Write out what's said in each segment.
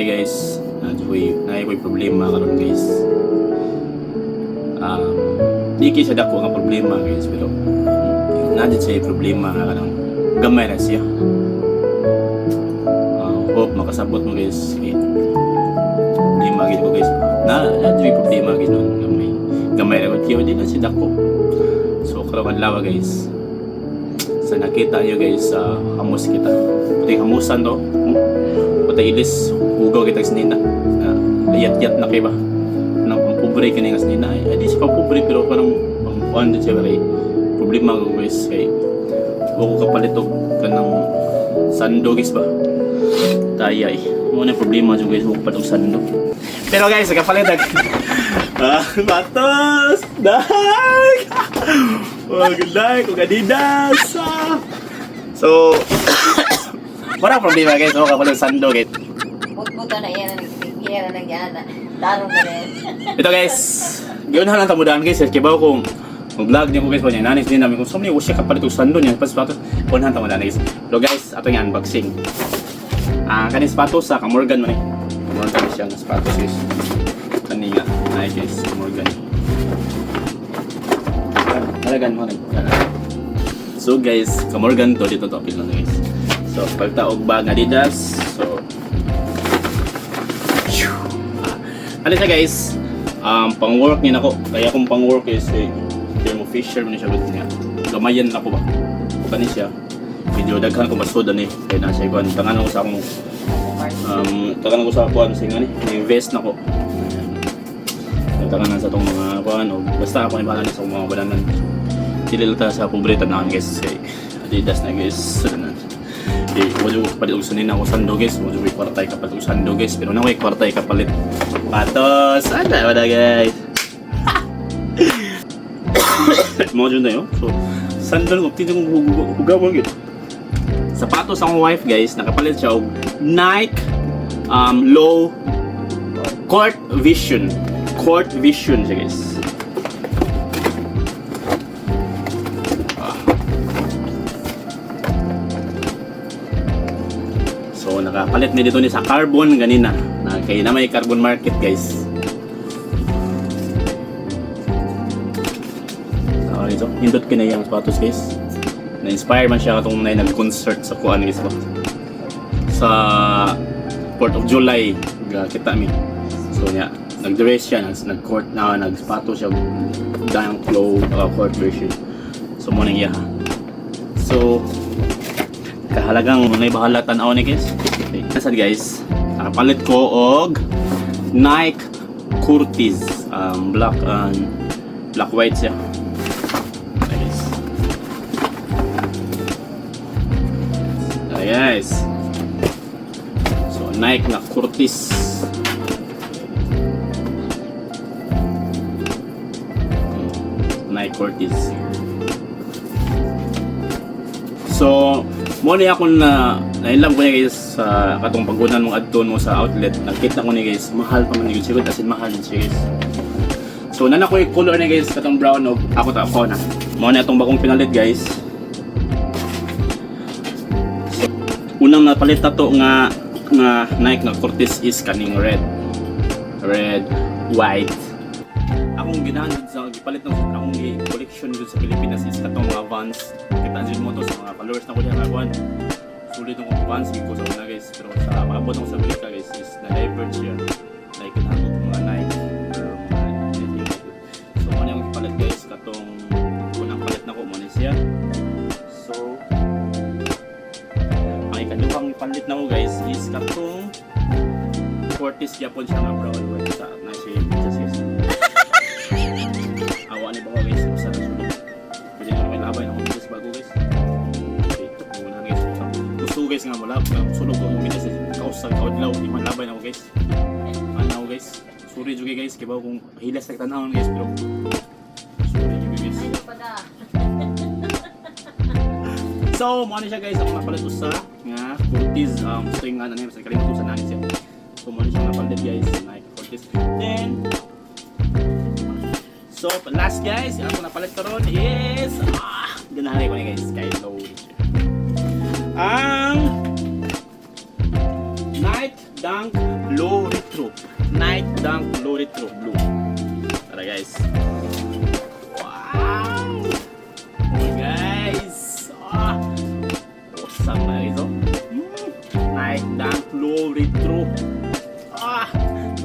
Hi guys, naay ko'y problema karon guys. Di kay siya dako nga problema guys, pero nadit siya problema nga kanang gamay na siya. Hope makasabot mo guys. Problema gid ko guys. Nadit problema gid nun gamay ra ko di na siya dako. So karon adlaw guys. Sa nakita niyo guys, hamos kita. Pati hamusan to. Patay ilis, hugaw kita sa nina. Layat-yat na kayo ba? Nang pobre ka na nga sa nina. Ay, di siya pa pobre pero parang pang-on din siya. Problema ko guys. Kaya huwag ko kapalitog ka ng sando guys ba? Tayay. Muna problema dyan guys, huwag ko palitog sando. Pero guys, kapalitag. Batos! Dahil! Huwag like, huwag adidas! So, wala problema guys, huwag kapalitog sando guys. Buta na yan, nagkikira na yan. Tarong na rin. Ito guys, gawin na lang tamudahan guys. Kibaw kung vlog niya ko guys, wala nanis din namin kung saan niya usya kapalit yung sando niya. Sapatos, gawin na lang tamudahan guys. Pero guys, ito yung unboxing. Kanin sapatos sa Kamorgan mo eh. Kamorgan siya ng sapatos guys. Kani nga, ay guys, Kamorgan. Halagan mo rin. So guys, Kamorgan to, dito to, apil lang guys. So, pagtaog bag Adidas. So, ano siya guys, pang work niya nako. Kaya kung pang work is Thermo Fisher man siya gud niya. Gamayan nako ba. Kani siya. Medyo daghan ko masud ani. Kaya na siya kuan tangan ko sa akong tangan ko sa kuan sing ani, invest nako. Tangan sa tong mga kuan o basta ako ni bahala sa mga balanan. Dili ta sa pobreta na guys. Adidas na guys. Wala ko kapalit og sunin ako sando guys. Wala ko kwartay kapalit og sando guys. Pero naway kwartay kapalit patos. Ada guys. Mo jud na yo. So sandal ko tito kong hugawon gid. Sapatos ang wife guys, nakapalit siya og Nike low court vision. Court vision siya guys. So nakapalit mi dito ni sa carbon ganina. Kaya na may carbon market guys. So hindot ko na yung sapatos guys. Na-inspire man siya katong na nag-concert sa kuan guys ba. Sa 4th of July kita mi. So nya nag-dress siya, nag-court na nag-sapatos siya dang court version. So mo nang iya. So kahalagang munay bahala tan-aw ni guys. Okay. Nasad guys, nakapalit ko og Nike Curtis black white siya. Okay, guys. Okay, guys. So Nike na Curtis. Nike Curtis. So mo ni ako nailam ko ni guys sa katong paggunan mong adton mo sa outlet. Nakita ko ni guys, mahal pa man ni sigud as in mahal siya guys. So nana ko yung color ni guys katong brown og ako na. Mo ni atong bagong pinalit guys. So, unang napalit na to nga Nike na Curtis is kaning red, white. Akong ginahan sa gipalit ng akong collection dito sa Pilipinas is katong mga Vans. Kita din mo to sa mga followers na ko diyan kawan. Sulit ng Vans ko sa una guys, pero sa maabot ng sa Amerika guys is na-diverge siya. Like kinahanglan ko mga Nike or mga anything. So ano yung gipalit guys katong unang palit na ko mo ni siya. So ang ikaduhang palit na ko guys is katong Curtis Japon siya nga brown white sa na siya sis. Awa ni ba guys sa sulod. Pwede na may labay na guys bago guys. Okay, muna guys. Gusto guys nga wala sulod ko muna sa kausag kaudlaw di man labay na guys. Ano guys? Sorry juga guys kibaw kung hilas sa tanawon guys pero sorry juga guys. So, mo siya guys ako napalit sa nga Curtis gusto yung ano niya sa kalimutan sa nanin siya. So, mo siya napalit guys Nike Curtis. Then so, last guys, yung ako napalit karon is ganahan ko ni guys, kay low. Ang Nike Night Dunk Low Retro. Night Dunk Low Retro Blue. Tara guys. Wow! Oh guys! Awesome na ito. Night Dunk Low Retro.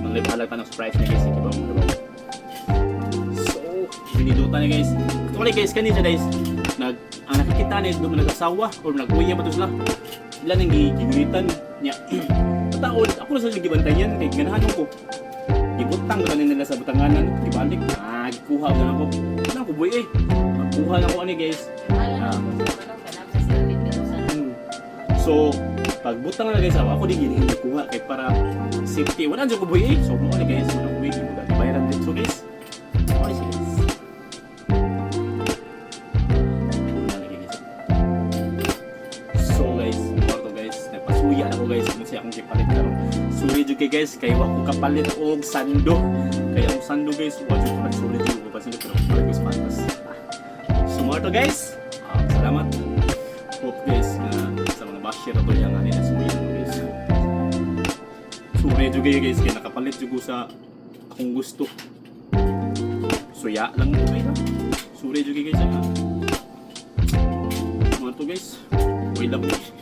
Manglibahalag pa ng surprise na guys. Ito ba mga diba? So, binidutan na guys. Ito kali guys, kanina guys. Ang nakikita na doon nag-asawa or nag-uya ba ito sila. Ilan ang giginitan niya. Taon, ako na sa gibantay yan. Kaya ganahan ko. Ibutang na nila sa butanganan. Ibalik. Gikuha na ako. Ano ako boy eh. Magkuha na ako ano guys. So, pagbutang na guys ako din hindi kuha kay para safety. Wala dyan ko boy eh. So, mga guys. Wala ko boy. Bayaran din. So guys. Okay guys. Suya na ko guys, kung siya akong kipalit karon. Suri jud kay guys, kay wa ko kapalit og sando. Kaya ang sando guys, wa jud ko nagsulit jud ko pasando pero guys patas. Sumarto guys. Salamat. Hope guys na sa mga basher ato yang ani na suya guys. Suri jud kay guys, kay nakapalit jud ko sa akong gusto. Suya lang mo guys. Suri jud kay guys. Sumarto guys. Wait lang guys.